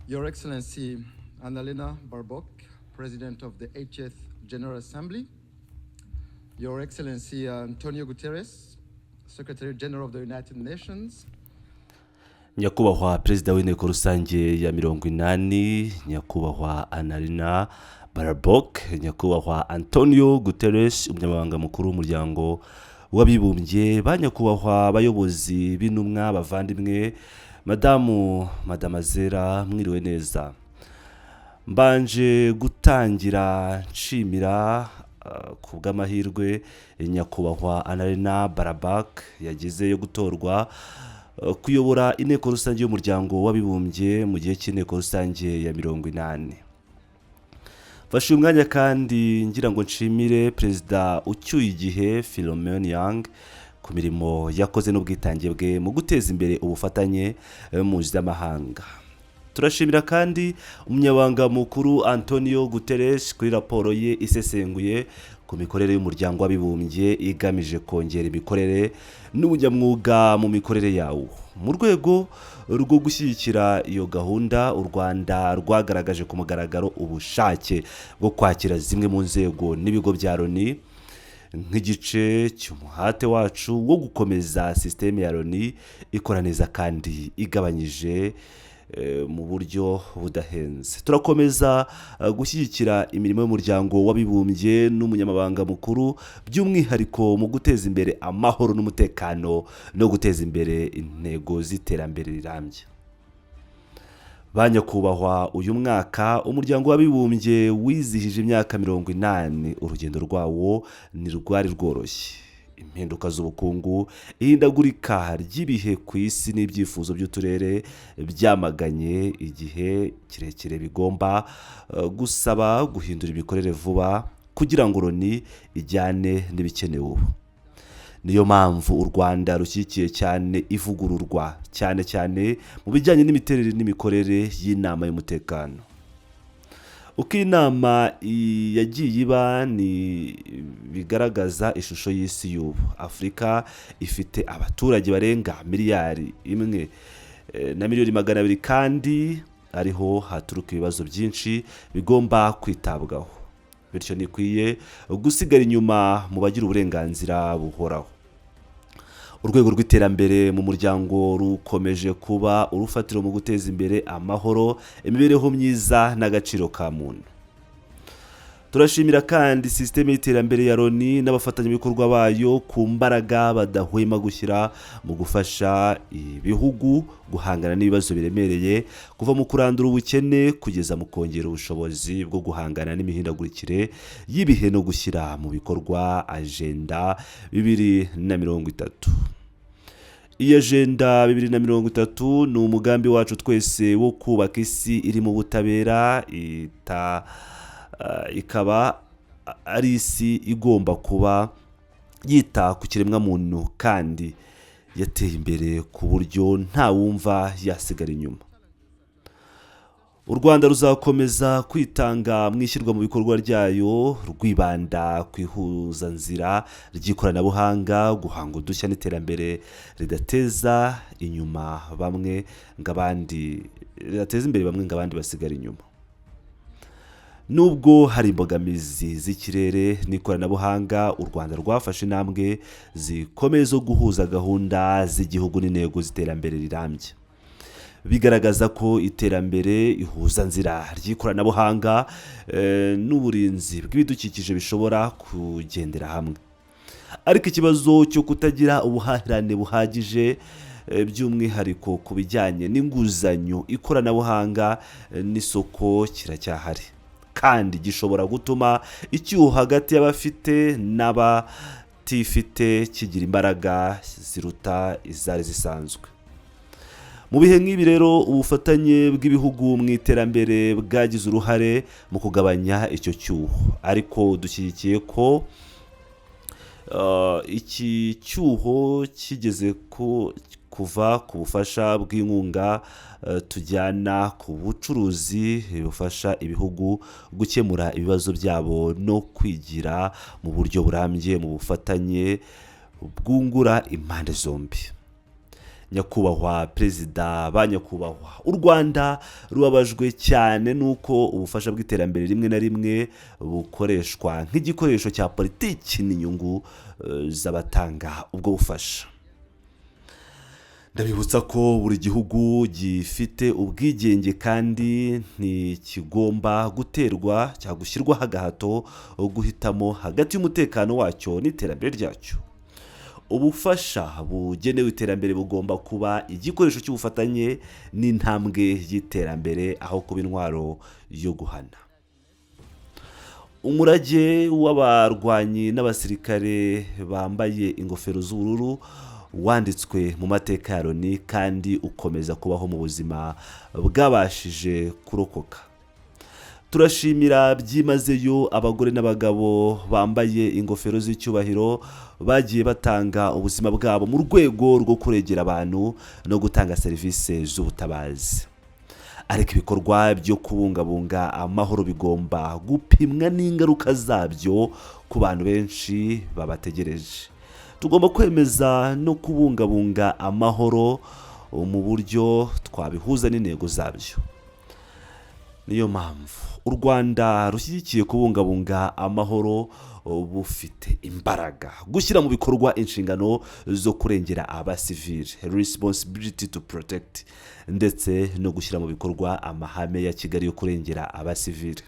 Your Excellency Annalena Baerbock, President of the 80th General Assembly, Your Excellency Antonio Guterres, Secretary General of the United Nations, nyakubahwa perezida w'inteko rusange ya 80, nyakubahwa Annalena Baerbock, nyakubahwa Antonio Guterres, umunyamabanga mukuru w'umuryango w'abibumbye, banyakubahwa abayobozi b'intumwa, bavandimwe, madamazera, mwiriwe neza. Mbanje gutangira nshimira ku bw'amahirwe nyakubahwa Annalena Baerbock yagize yo gutorwa kuyobora inteko rusange y'umuryango w'abibumbye mu gihe cy'inteko rusange ya 80. Fashe umwanya kandi ngira ngo nshimire perezida ucyuye igihe Philomene Yang ku mirimo yakoze n'ubwitange bwe mu guteza imbere ubufatanye mpuzamahanga. Turashimira kandi umunyabanga mukuru Antonio Guterres kuri raporo ye isesenguye ku mikorere y'umuryango w'abibumbye igamije kongera imikorere n'ubunyamwuga mu mikorere yawo. Mu rwego rwo gushyigikira iyo gahunda, u Rwanda rwagaragaje ku mugaragaro ubushake bwo kwakira zimwe mu nzego n'ibigo bya Loni nk'igice cy'umuhate wacu wo gukomeza systeme ya Loni ikora neza kandi igabanyije mu buryo budahenze. Turakomeza gushyigikira imirimo y'umuryango w'abibumbye n'umunyamabanga mukuru, by'umwihariko mu guteza imbere amahoro n'umutekano no guteza imbere intego z'iterambere rirambye. Banyakubahwa, uyu mwaka umuryango w'abibumbye wizihije imyaka 80. Urugendo rwawo ntirwari rworoshye. Impinduka z'ubukungu, ihindagurika ry'ibihe ku isi n'ibyifuzo by'uturere byamaganye igihe kirekire bigomba gusaba guhindura imikorere vuba kugira ngo Loni ijyane n'ibikenewe ubu. Niyo mpamvu u Rwanda rushyigikiye cyane ivugururwa cyane mu bijyanye n'imiterere n'imikorere y'inama y'umutekano. Uko inama yagiye iba ni bigaragaza ishusho y'isi y'ubu. Afurika ifite abaturage barenga miliyari 1.2 kandi ariho haturuka ibibazo byinshi bigomba kwitabwaho. Bityo nikwiye gusigara inyuma mu bagira uburenganzira buhoraho. Urwego rw'iterambere mu muryango rukomeje kuba urufatiro mu guteza imbere amahoro, imibereho myiza n'agaciro ka muntu. Turashimira kandi systeme y'iterambere ya Loni n'abafatanyabikorwa bayo ku mbaraga badahwema gushyira mu gufasha ibihugu guhangana n'ibibazo biremereye, kuva mu kurandura ubukene kugeza mu kongera ubushobozi bwo guhangana n'imihindagurikire y'ibihe no gushyira mu bikorwa agenda 2030. Iyi agenda 2030 ni umugambi wacu twese wo kubaka isi iri mu butabera, ikaba ari isi igomba kuba yita ku kiremwa muntu kandi yateye imbere ku buryo nta wumva yasigara inyuma. U Rwanda ruzakomeza kwitanga mu ishyirwa mu bikorwa ryayo, rwibanda ku ihuzanzira ry'ikoranabuhanga, guhanga udushya n'iterambere ridateza imbere bamwe ng'abandi basigara inyuma. Nubwo hari imbogamizi z'ikirere n'ikoranabuhanga, u Rwanda rwafashe intambwe zikomeye zo guhuza gahunda z'igihugu n'intego z'iterambere rirambye. Bigaragaza ko iterambere, ihuzanzira ry'ikoranabuhanga n'uburinzi bw'ibidukikije bishobora kugendera hamwe. Ariko ikibazo cyo kutagira ubuhahirane buhagije, by'umwihariko ku bijyanye n'inguzanyo, ikoranabuhanga n'isoko kiracyahari, kandi gishobora gutuma icyuho hagati y'abafite n'abatifite kigira imbaraga ziruta izari zisanzwe. Mu bihe nk'ibi rero, ubufatanye bw'ibihugu mu iterambere bwagize uruhare mu kugabanya icyo cyuho, ariko dushyigikiye ko iki cyuho kigeze kuva ku bufasha bw'inkunga tujyana ku bucuruzi bufasha ibihugu gukemura ibibazo byabo no kwigira mu buryo burambye mu bufatanye bwungura impande zombi. nyakubahwa perezida ba nyakubahwa u Rwanda rubabajwe cyane nuko ubufasha bw'iterambere rimwe na rimwe bukoreshwa nk'igikoresho cya politiki n'inyungu z'abatanga ubwo bufasha. Ndabibutsa ko buri gihugu gifite ubwigenge kandi ntikigomba guterwa cyangwa gushyirwaho agahato guhitamo hagati y'umutekano wacyo n'iterambere ryacyo. Ubufasha bugenewe iterambere bugomba kuba igikoresho cy'ubufatanye n'intambwe y'iterambere aho kuba intwaro yo guhana. Umurage w'abarwanyi n'abasirikare bambaye ingofero z'ubururu wanditswe mu mateka ya Loni kandi ukomeza kubaho mu buzima bwabashije kurokoka. Turashimira byimazeyo abagore n'abagabo bambaye ingofero z'icyubahiro bagiye batanga ubuzima bwabo mu rwego rwo kurengera abantu no gutanga serivisi z'ubutabazi. Ariko ibikorwa byo kubungabunga amahoro bigomba gupimwa n'ingaruka zabyo ku bantu benshi babategereje. Tugomba kwemeza no kubungabunga amahoro mu buryo twabihuza n'intego zabyo. Niyo mpamvu u Rwanda rushyigikiye kubungabunga amahoro bufite imbaraga gushyira mu bikorwa inshingano zo kurengera abasivili, responsibility to protect, ndetse no gushyira mu bikorwa amahame ya Kigali yo kurengera abasivili.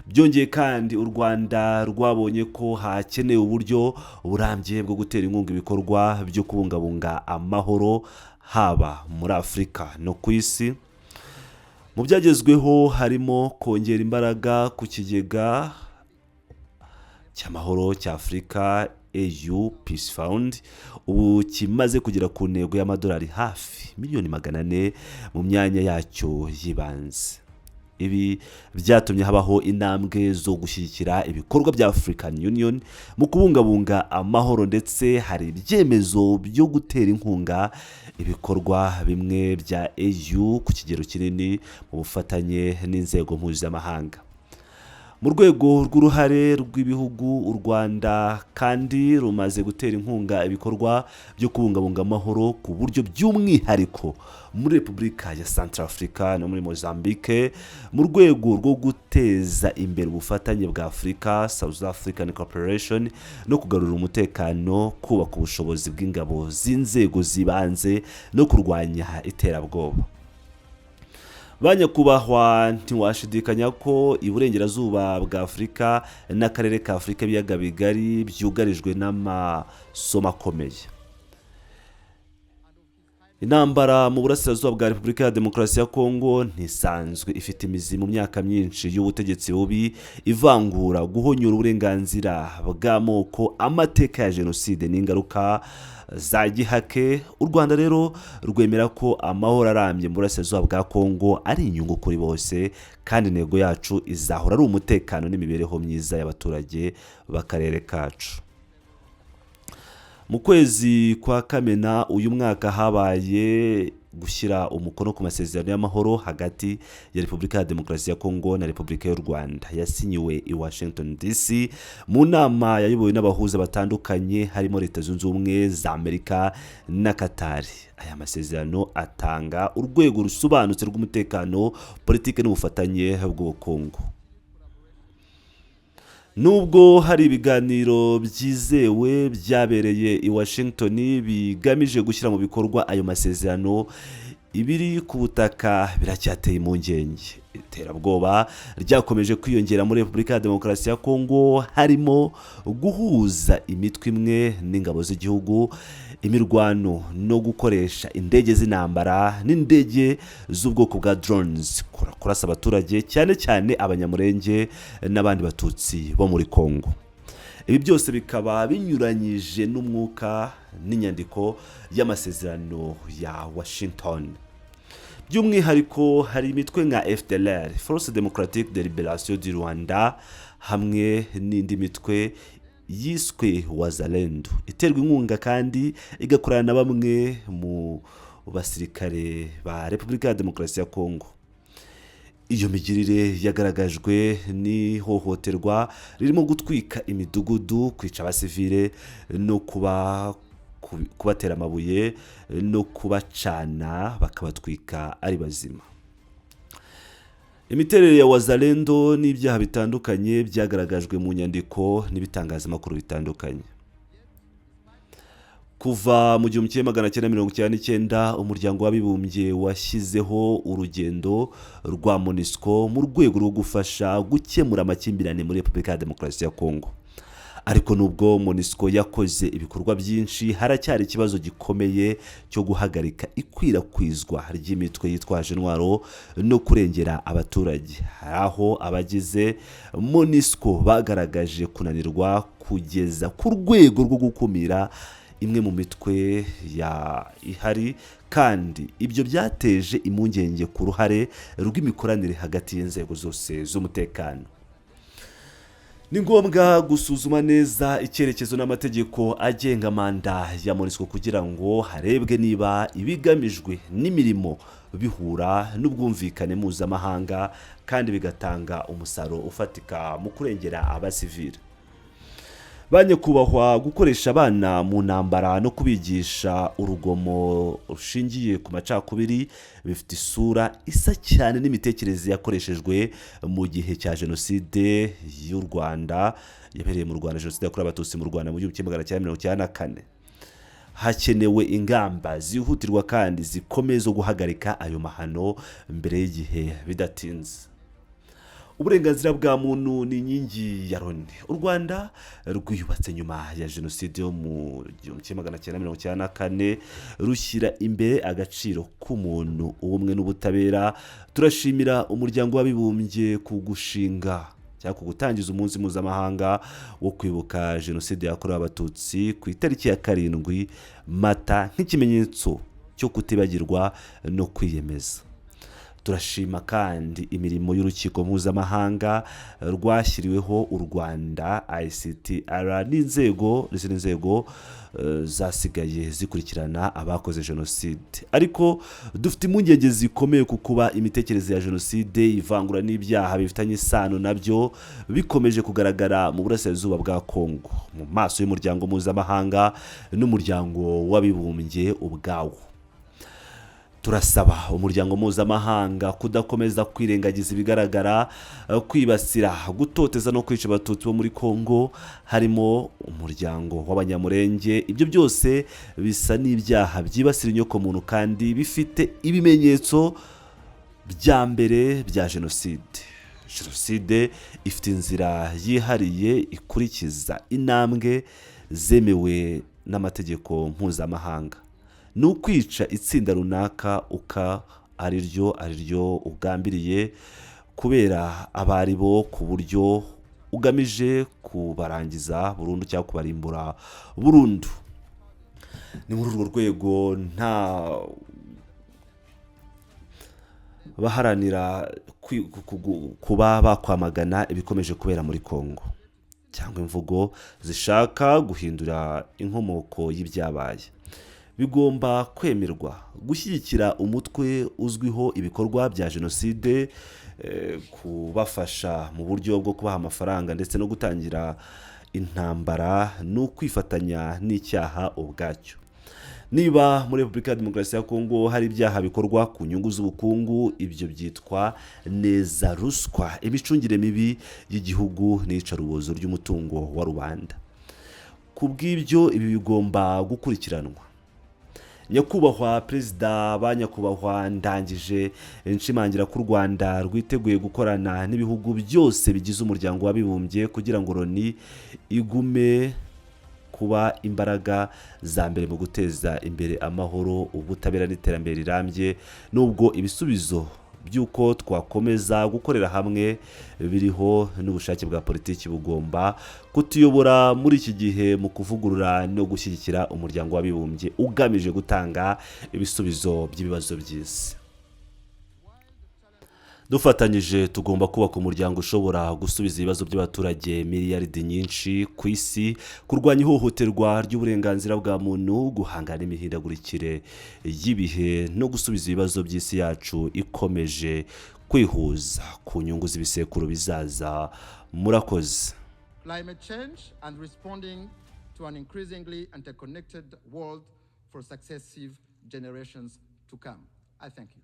Byongeye kandi u Rwanda rwabonye ko hakenewe uburyo burambye bwo gutera inkunga ibikorwa byo kubungabunga amahoro haba muri Afurika no ku isi. Mu byagezweho harimo kongera imbaraga ku kigega cy'amahoro cya Afurika AU Peace Fund, ubu kimaze kugera ku ntego y'amadolari hafi miliyoni 400 mu myanya yacyo y'ibanze. Ibi byatumye habaho intambwe zo gushyigikira ibikorwa bya African Union mu kubungabunga amahoro, ndetse hari ibyemezo byo gutera inkunga ibikorwa bimwe bya AU ku kigero kinini mu bufatanye n'inzego mpuzamahanga. Mu rwego rw'uruhare rw'ibihugu, u Rwanda kandi rumaze gutera inkunga ibikorwa byo kubungabunga amahoro ku buryo by'umwihariko muri Repubulika ya Centrafrica no muri Mozambique mu rwego rwo guteza imbere ubufatanye bwa Afurika, South African Cooperation, no kugarura umutekano, kubaka ubushobozi bw'ingabo z'inzego zibanze no kurwanya iterabwoba. Banyakubahwa, ntiwashidikanya ko iburengerazuba bwa Afurika n'akarere ka Afurika ibiyaga bigari byugarijwe n'amasomo akomeye. Intambara mu burasirazuba bwa Repubulika ya Demokarasi ya Kongo ntisanzwe, ifite imizi mu myaka myinshi y'ubutegetsi bubi, ivangura, guhonyura uburenganzira bw'amoko, amateka ya jenoside n'ingaruka za gihake. U Rwanda rero rwemera ko amahoro arambye mu burasirazuba bwa Kongo ari inyungu kuri bose, kandi intego yacu izahora ari umutekano n'imibereho myiza y'abaturage b'akarere kacu. Mu kwezi kwa Kamena uyu mwaka habaye gushyira umukono ku masezerano y'amahoro hagati ya Repubulika ya Demokarasi ya Kongo na Repubulika y'u Rwanda, yasinyiwe i Washington DC mu nama yayobowe n'abahuza batandukanye harimo Leta Zunze Ubumwe za Amerika na Qatar. Aya masezerano atanga urwego rusobanutse rw'umutekano, politiki n'ubufatanye bw'ubukungu. Nubwo hari ibiganiro byizewe byabereye i Washington bigamije gushyira mu bikorwa ayo masezerano, ibiri ku butaka biracyateye impungenge. Iterabwoba ryakomeje kwiyongera muri Repubulika ya Demokarasi ya Kongo, harimo guhuza imitwe imwe n'ingabo z'igihugu, imirwano no gukoresha indege z'intambara n'indege z'ubwoko bwa drones kurasa abaturage, cyane cyane abanyamurenge n'abandi batutsi bo muri Kongo. Ibi byose bikaba binyuranyije n'umwuka n'inyandiko y'amasezerano ya Washington. By'umwihariko hari imitwe nka FDLR, Force Democratique de Libération du Rwanda, hamwe n'indi mitwe yiswe Wazalendo, iterwa inkunga kandi igakorana na bamwe mu basirikare ba Repubulika ya Demokarasi ya Kongo. Iyo migirire yagaragajwe n'ihohoterwa ririmo gutwika imidugudu, kwica abasivile no kubatera amabuye no kubacana bakabatwika ari bazima. Imiterere ya wazalendo n'ibyaha bitandukanye byagaragajwe mu nyandiko n'ibitangazamakuru bitandukanye. Kuva mu 1999 umuryango w'abibumbye washyizeho urugendo rwa MONUSCO mu rwego rwo gufasha gukemura amakimbirane muri Repubulika ya Demokarasi ya Kongo. Ariko nubwo MONUSCO yakoze ibikorwa byinshi, haracyari ikibazo gikomeye cyo guhagarika ikwirakwizwa ry'imitwe yitwaje intwaro no kurengera abaturage. Aho abagize MONUSCO bagaragaje kunanirwa kugeza ku rwego rwo gukumira imwe mu mitwe ya ihari, kandi ibyo byateje impungenge ku ruhare rw'imikoranire hagati y'inzego zose z'umutekano. Ni ngombwa gusuzuma neza icyerekezo n'amategeko agenga manda ya MONUSCO kugira ngo harebwe niba ibigamijwe n'imirimo bihura n'ubwumvikane mpuzamahanga kandi bigatanga umusaruro ufatika mu kurengera abasivili. Banyakubahwa, gukoresha abana mu ntambara no kubigisha urugomo rushingiye ku macakubiri bifite isura isa cyane n'imitekerereze yakoreshejwe mu gihe cya jenoside y'u Rwanda yabereye mu Rwanda, jenoside yakorewe abatutsi mu Rwanda mu 1994. Hakenewe ingamba zihutirwa kandi zikomeye zo guhagarika ayo mahano mbere y'igihe bidatinze. Uburenganzira bwa muntu ni inkingi ya Loni. U Rwanda rwiyubatse nyuma ya jenoside yo mu 1994 rushyira imbere agaciro k'umuntu, ubumwe n'ubutabera. Turashimira umuryango w'abibumbye ku gushinga cyangwa gutangiza umunsi mpuzamahanga wo kwibuka jenoside yakorewe abatutsi ku itariki ya 7 Mata nk'ikimenyetso cyo kutibagirwa no kwiyemeza. Turashima kandi imirimo y'urukiko mpuzamahanga rwashyiriweho u Rwanda ICTR n'inzego zasigaye zikurikirana abakoze jenoside. Ariko dufite impungenge zikomeye ku kuba imitekerereze ya jenoside, ivangura n'ibyaha bifitanye isano nabyo bikomeje kugaragara mu burasirazuba bwa Kongo mu maso y'umuryango mpuzamahanga n'umuryango w'abibumbye ubwawo. Turasaba umuryango mpuzamahanga kudakomeza kwirengagiza ibigaragara, kwibasira, gutoteza no kwica abatutsi bo muri Kongo, harimo umuryango w'abanyamurenge. Ibyo byose bisa n'ibyaha byibasira inyokomuntu kandi bifite ibimenyetso bya mbere bya jenoside. Jenoside ifite inzira yihariye ikurikiza intambwe zemewe n'amategeko mpuzamahanga. Nukwica itsinda runaka ariryo ugambiriye kubera abaribo ku buryo ugamije kubarangiza burundu cyangwa kubarimbura burundu. Ni muri urwo rwego nta baharanira kuba bakwamagana ibikomeje kubera muri Kongo cyangwa imvugo zishaka guhindura inkomoko y'ibyabaye. Bigomba kwemerwa gushyigikira umutwe uzwiho ibikorwa bya jenoside, kubafasha mu buryo bwo kubaha amafaranga ndetse no gutangira intambara no kwifatanya n'icyaha ubwacyo. Niba muri Repubulika ya Demokarasi ya Kongo hari ibyaha bikorwa ku nyungu z'ubukungu, ibyo byitwa neza ruswa, imicungire mibi y'igihugu n'iyicarubozo ry'umutungo wa rubanda. Kubw'ibyo ibi bigomba gukurikiranwa. Nyakubahwa Perezida, banyakubahwa, ndangije nshimangira ko u Rwanda rwiteguye gukorana n'ibihugu byose bigize umuryango w'abibumbye kugira ngo Loni igume kuba imbaraga za mbere mu guteza imbere amahoro, ubutabera n'iterambere rirambye. Nubwo ibisubizo by'uko twakomeza gukorera hamwe biriho n'ubushake bwa politiki bugomba kutuyobora muri iki gihe mu kuvugurura no gushyigikira umuryango w'abibumbye ugamije gutanga ibisubizo by'ibibazo by'isi. Dufatanyije tugomba kubaka umuryango ushobora gusubiza ibibazo by'abaturage miliyaridi nyinshi ku isi, kurwanya ihohoterwa ry'uburenganzira bwa muntu, guhangana n'imihindagurikire y'ibihe no gusubiza ibibazo by'isi yacu ikomeje kwihuza ku nyungu z'ibisekuru bizaza. Murakoze. Climate change and responding to an increasingly interconnected world for successive generations to come. I thank you.